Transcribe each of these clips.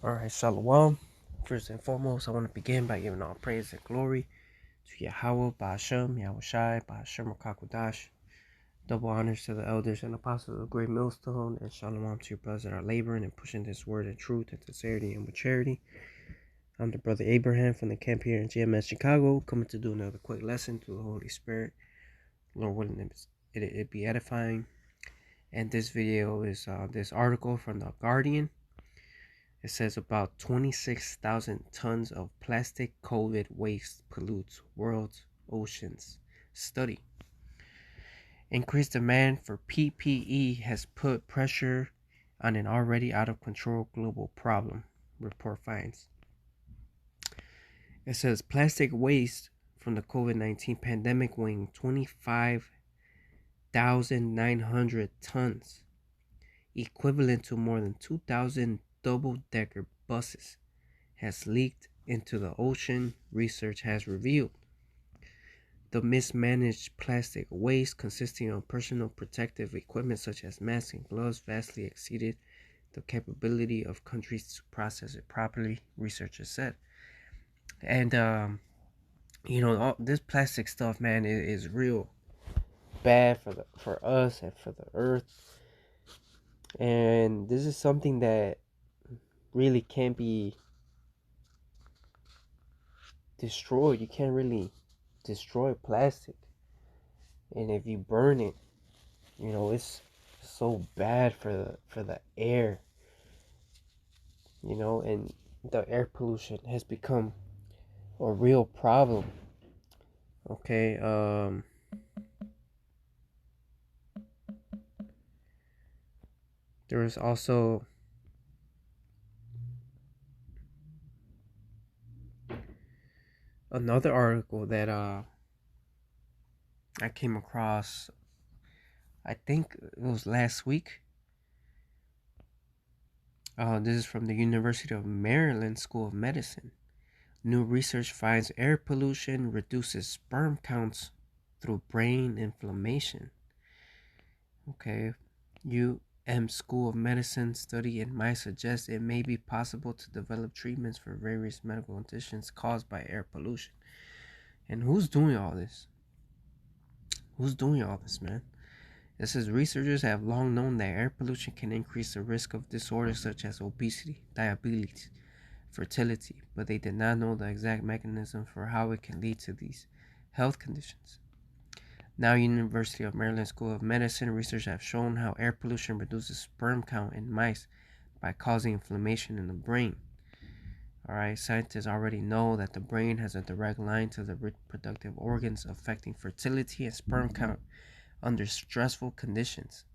Alright, Shalom. First and foremost, I want to begin by giving all praise and glory to Yahweh, Ba'ashem, Yahushai, Ba'ashem, Rakakwadash. Double honors to the elders and apostles of the Great Millstone, and Shalom to your brothers that are laboring and pushing this word in truth and sincerity and with charity. I'm the brother Abraham from the camp here in GMS Chicago, coming to do another quick lesson through the Holy Spirit. Lord willing, it be edifying. And this video is this article from The Guardian. It says about 26,000 tons of plastic COVID waste pollutes world's oceans. Study. Increased demand for PPE has put pressure on an already out of control global problem, report finds. It says plastic waste from the COVID-19 pandemic weighing 25,900 tons, equivalent to more than 2,000 double-decker buses, has leaked into the ocean, research has revealed. The mismanaged plastic waste consisting of personal protective equipment such as masks and gloves vastly exceeded the capability of countries to process it properly, researchers said. And all this plastic stuff, man, is real bad for us and for the earth. And this is something that really can't be destroyed. You can't really destroy plastic, and if you burn it, it's so bad for the air, and the air pollution has become a real problem. Okay. There is also another article that I came across. I think it was last week. This is from the University of Maryland School of Medicine. New research finds air pollution reduces sperm counts through brain inflammation. Okay. School of Medicine study in mice suggests it may be possible to develop treatments for various medical conditions caused by air pollution. And who's doing all this? Who's doing all this, man? It says researchers have long known that air pollution can increase the risk of disorders such as obesity, diabetes, fertility, but they did not know the exact mechanism for how it can lead to these health conditions. Now, University of Maryland School of Medicine research have shown how air pollution reduces sperm count in mice by causing inflammation in the brain. Alright, scientists already know that the brain has a direct line to the reproductive organs, affecting fertility and sperm count under stressful conditions.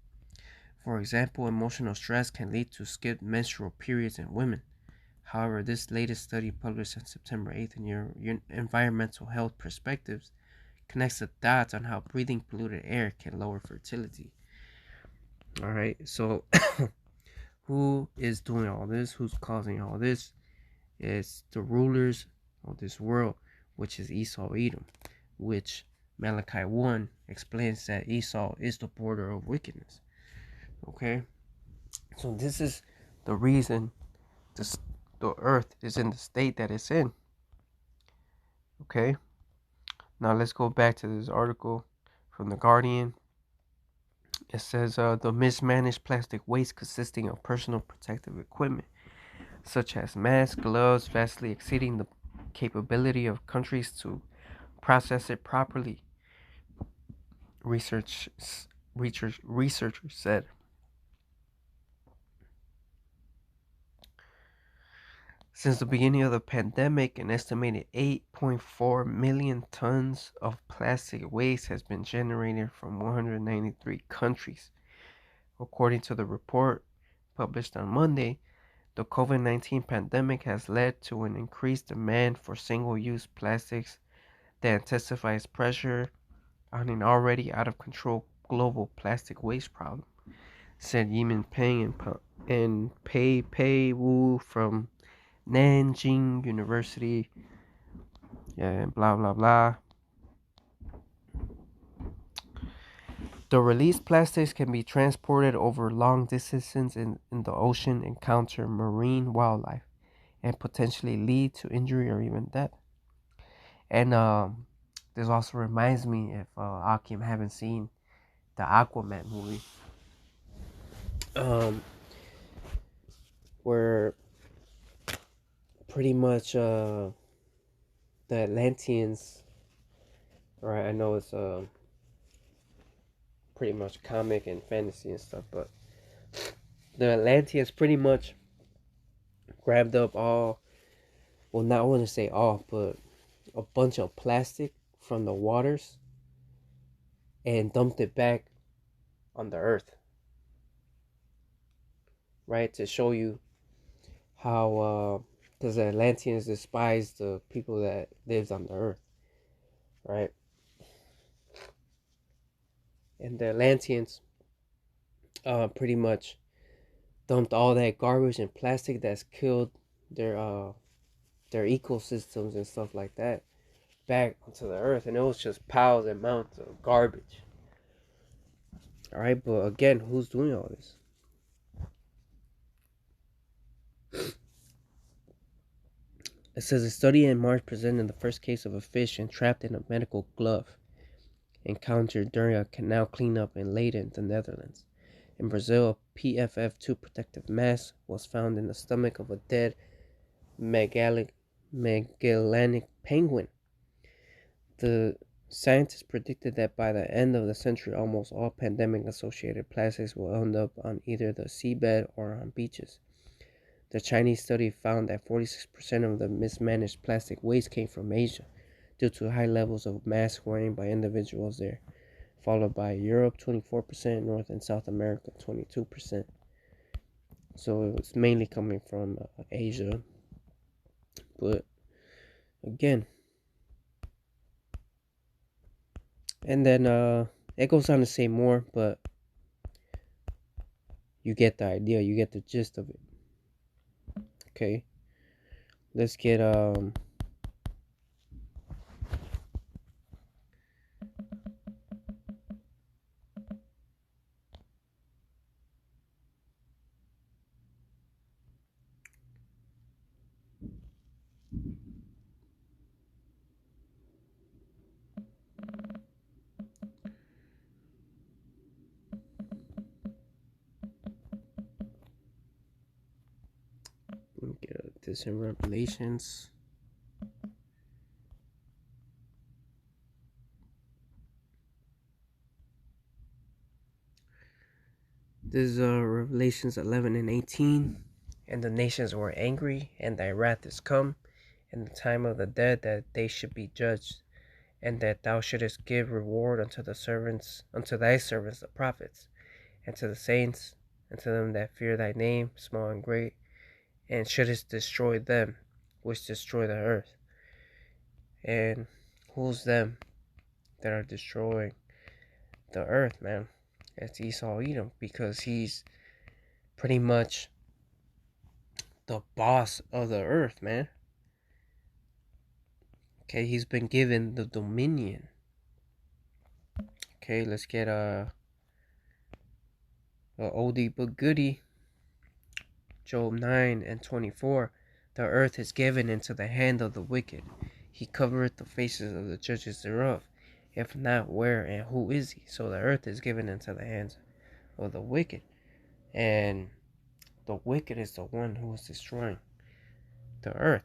For example, emotional stress can lead to skipped menstrual periods in women. However, this latest study published on September 8th in your Environmental Health Perspectives connects the dots on how breathing polluted air can lower fertility. Alright, so who is doing all this? Who's causing all this? It's the rulers of this world, which is Esau, Edom, which Malachi 1 explains that Esau is the border of wickedness. Okay? So this is the reason the earth is in the state that it's in. Okay? Now let's go back to this article from The Guardian. It says the mismanaged plastic waste consisting of personal protective equipment such as masks, gloves, vastly exceeding the capability of countries to process it properly, researchers said. Since the beginning of the pandemic, an estimated 8.4 million tons of plastic waste has been generated from 193 countries. According to the report published on Monday, the COVID-19 pandemic has led to an increased demand for single-use plastics that intensifies pressure on an already out-of-control global plastic waste problem, said Yimin Peng and Pei Wu from Nanjing University, and blah blah blah. The released plastics can be transported over long distances in the ocean and counter marine wildlife. and potentially lead to injury or even death. And this also reminds me, if Akim haven't seen the Aquaman movie, um, where pretty much the Atlanteans, right? I know it's pretty much comic and fantasy and stuff, but the Atlanteans pretty much grabbed up all, well, not I want to say all, but a bunch of plastic from the waters and dumped it back on the earth, right? To show you how, because the Atlanteans despised the people that lives on the earth, right? And the Atlanteans pretty much dumped all that garbage and plastic that's killed their their ecosystems and stuff like that back onto the earth, and it was just piles and mountains of garbage. All right, but again, who's doing all this? It says a study in March presented the first case of a fish entrapped in a medical glove encountered during a canal cleanup in Leiden, the Netherlands. In Brazil, a PFF2 protective mass was found in the stomach of a dead Magellanic penguin. The scientists predicted that by the end of the century, almost all pandemic-associated plastics will end up on either the seabed or on beaches. The Chinese study found that 46% of the mismanaged plastic waste came from Asia due to high levels of mask wearing by individuals there, followed by Europe 24%, North and South America 22%. So it's mainly coming from Asia. But again, and then it goes on to say more, but you get the idea, you get the gist of it. Okay, let's get this in Revelations. This is Revelations 11 and 18. And the nations were angry, and thy wrath is come, and the time of the dead that they should be judged, and that thou shouldest give reward unto thy servants the prophets, and to the saints, and to them that fear thy name, small and great, and shouldest destroy them which destroy the earth. And who's them that are destroying the earth, man? It's Esau Edom, because he's pretty much the boss of the earth, man. Okay, he's been given the dominion. Okay, let's get a oldie but goodie. Job 9 and 24. The earth is given into the hand of the wicked. He covereth the faces of the judges thereof. If not, where and who is he? So the earth is given into the hands of the wicked. And the wicked is the one who is destroying the earth.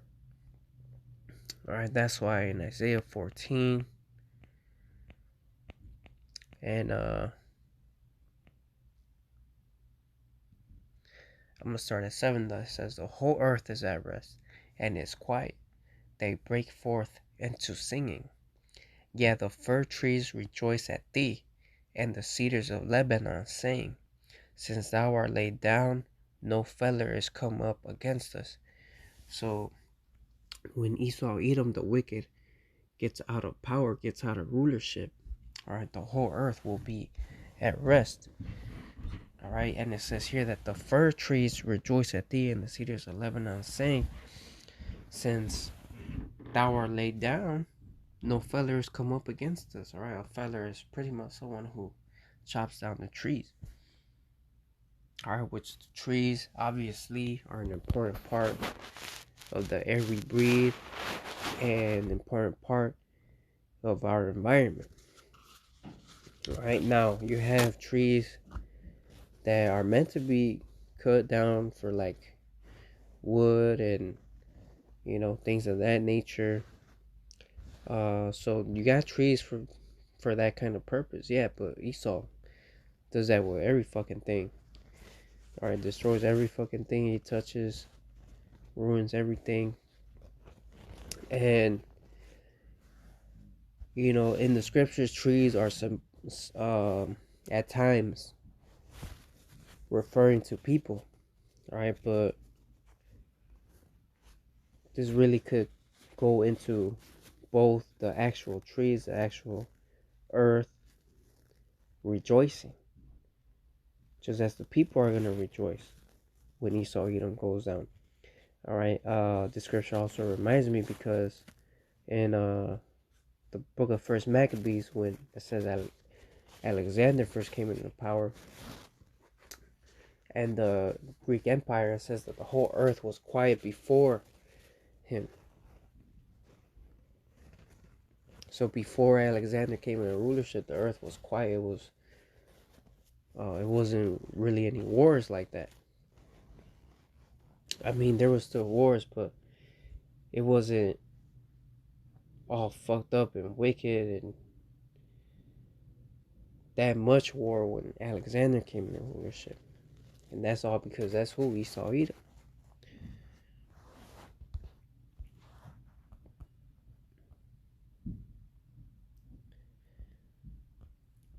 Alright, that's why in Isaiah 14 and I'm gonna start at 7. That says the whole earth is at rest and is quiet. They break forth into singing. Yea, the fir trees rejoice at thee, and the cedars of Lebanon saying, since thou art laid down, no feller is come up against us. So when Esau Edom the wicked gets out of power, gets out of rulership, alright, the whole earth will be at rest. Alright, and it says here that the fir trees rejoice at thee, and the cedars of Lebanon saying, since thou art laid down, no fellers come up against us. Alright, a feller is pretty much someone who chops down the trees. Alright, which the trees obviously are an important part of the air we breathe and an important part of our environment. Right now, you have trees that are meant to be cut down for like wood and things of that nature. So you got trees for that kind of purpose, yeah. But Esau does that with every fucking thing. All right, destroys every fucking thing he touches, ruins everything, and in the scriptures, trees are some at times referring to people. All right, but this really could go into both the actual trees, the actual earth rejoicing, just as the people are gonna rejoice when Esau Edom goes down. All right. This scripture also reminds me because in the book of First Maccabees, when it says that Alexander first came into power, and the Greek Empire, it says that the whole earth was quiet before him. So before Alexander came into rulership, the earth was quiet. It wasn't really any wars like that. I mean, there was still wars, but it wasn't all fucked up and wicked and that much war when Alexander came into rulership. And that's all because that's who Esau Edom.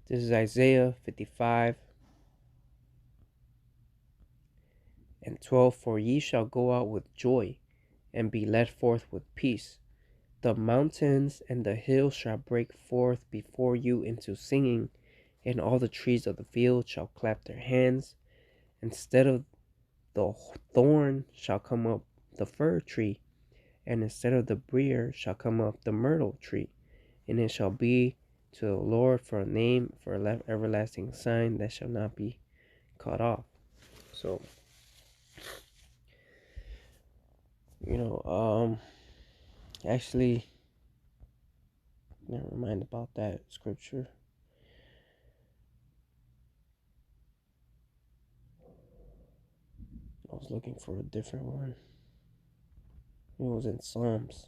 This is Isaiah 55 and 12. For ye shall go out with joy, and be led forth with peace. The mountains and the hills shall break forth before you into singing, and all the trees of the field shall clap their hands. Instead of the thorn shall come up the fir tree, and instead of the brier shall come up the myrtle tree. And it shall be to the Lord for a name, for an everlasting sign that shall not be cut off. So, actually, never mind about that scripture. I was looking for a different one. It was in Psalms.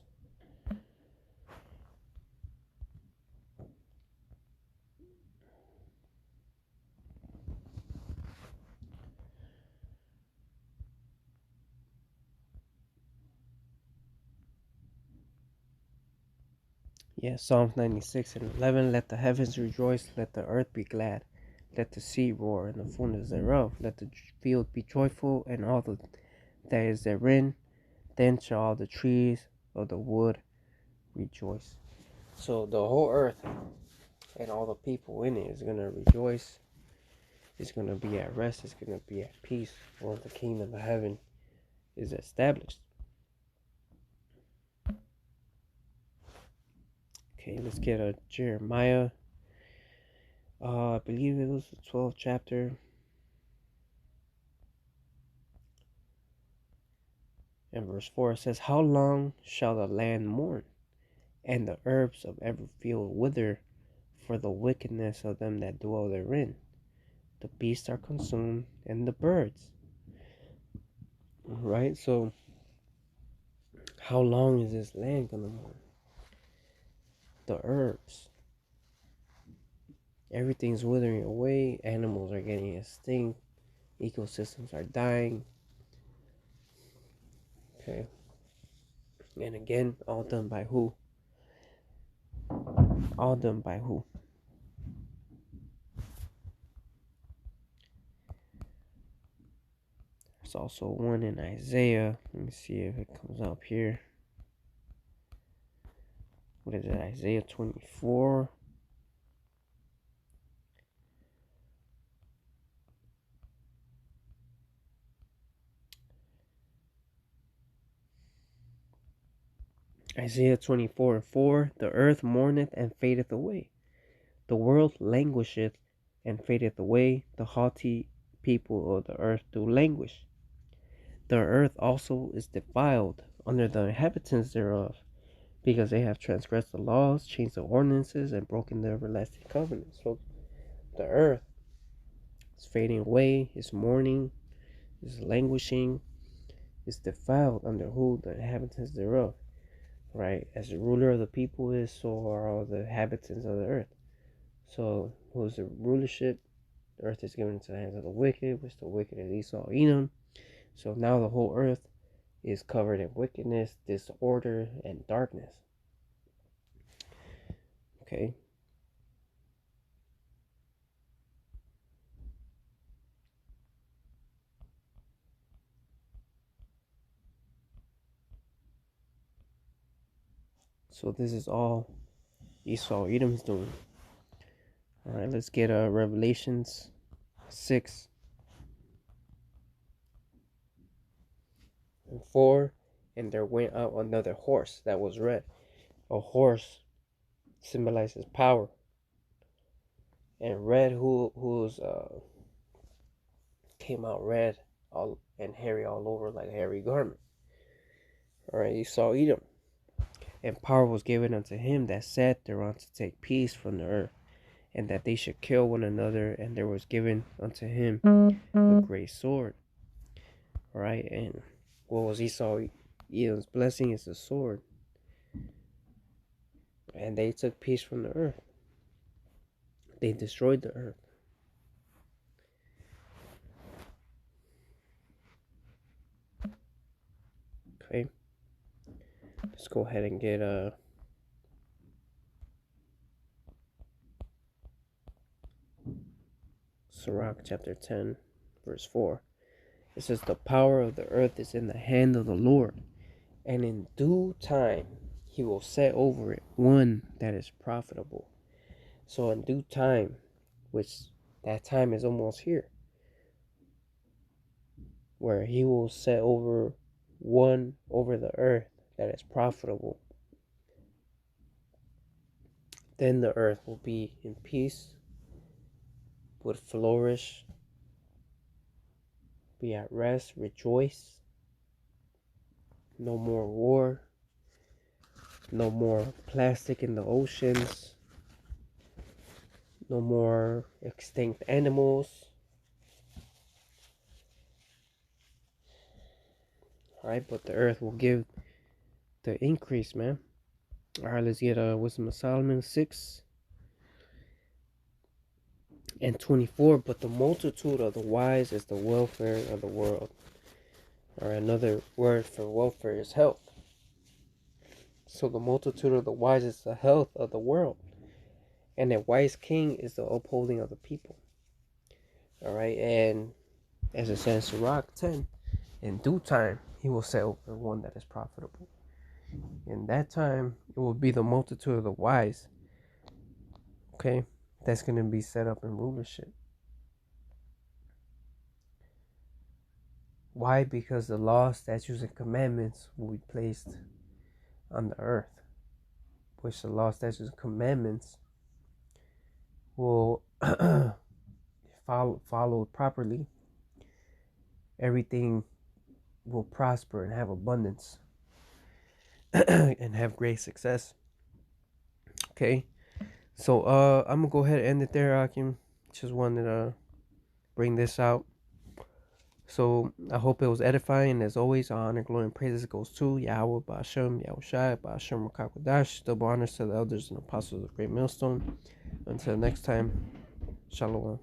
Yeah, Psalms 96 and 11. Let the heavens rejoice, let the earth be glad. Let the sea roar and the fullness thereof. Let the field be joyful and all that is therein. Then shall all the trees of the wood rejoice. So the whole earth and all the people in it is going to rejoice. It's going to be at rest. It's going to be at peace once the kingdom of heaven is established. Okay, let's get a Jeremiah. I believe it was the 12th chapter. And verse 4 says, how long shall the land mourn, and the herbs of every field wither, for the wickedness of them that dwell therein? The beasts are consumed, and the birds. Right? So, how long is this land gonna mourn? The herbs. Everything's withering away. Animals are getting extinct. Ecosystems are dying. Okay. And again, all done by who? All done by who? There's also one in Isaiah. Let me see if it comes up here. What is it? Isaiah 24. Isaiah 24 and 4. The earth mourneth and fadeth away. The world languisheth and fadeth away. The haughty people of the earth do languish. The earth also is defiled under the inhabitants thereof, because they have transgressed the laws, changed the ordinances, and broken the everlasting covenant. So the earth is fading away, is mourning, is languishing, is defiled under who? The inhabitants thereof. Right? As the ruler of the people is, so are all the inhabitants of the earth. So who's the rulership? The earth is given into the hands of the wicked, which the wicked is Esau, Edom. So now the whole earth is covered in wickedness, disorder, and darkness. Okay. So this is all Esau, Edom's doing. All right, let's get Revelations 6 and 4. And there went out another horse that was red. A horse symbolizes power. And red, who's came out red all and hairy all over like a hairy garment. All right, Esau, Edom. And power was given unto him that sat thereon to take peace from the earth, and that they should kill one another. And there was given unto him a great sword. All right, and what was Esau, Edom's blessing is the sword. And they took peace from the earth. They destroyed the earth. Okay, let's go ahead and get Sirach chapter 10 verse 4. It says, the power of the earth is in the hand of the Lord, and in due time he will set over it one that is profitable. So in due time, which that time is almost here, where he will set over one over the earth that is profitable. Then the earth will be in peace, would flourish, be at rest, rejoice. No more war, no more plastic in the oceans, no more extinct animals. Alright, but the earth will give the increase, man. Alright, let's get Wisdom of Solomon 6 and 24. But the multitude of the wise is the welfare of the world. Or another word for welfare is health. So the multitude of the wise is the health of the world. And a wise king is the upholding of the people. Alright, and as it says in Sirach 10, in due time he will set over one that is profitable. In that time it will be the multitude of the wise. Okay, that's going to be set up in rulership. Why? Because the laws, statutes, and commandments will be placed on the earth, which the law, statutes, and commandments will follow properly. Everything will prosper and have abundance and have great success. Okay, so I'm gonna go ahead and end it there, Akim. Just wanted to bring this out. So I hope it was edifying. As always, honor, glory, and praises goes to Yahweh, Ba'ashem, Yahushai, Ba'ashem, Rakakwadash. Double honors to the elders and apostles of Great Millstone. Until next time, Shalom.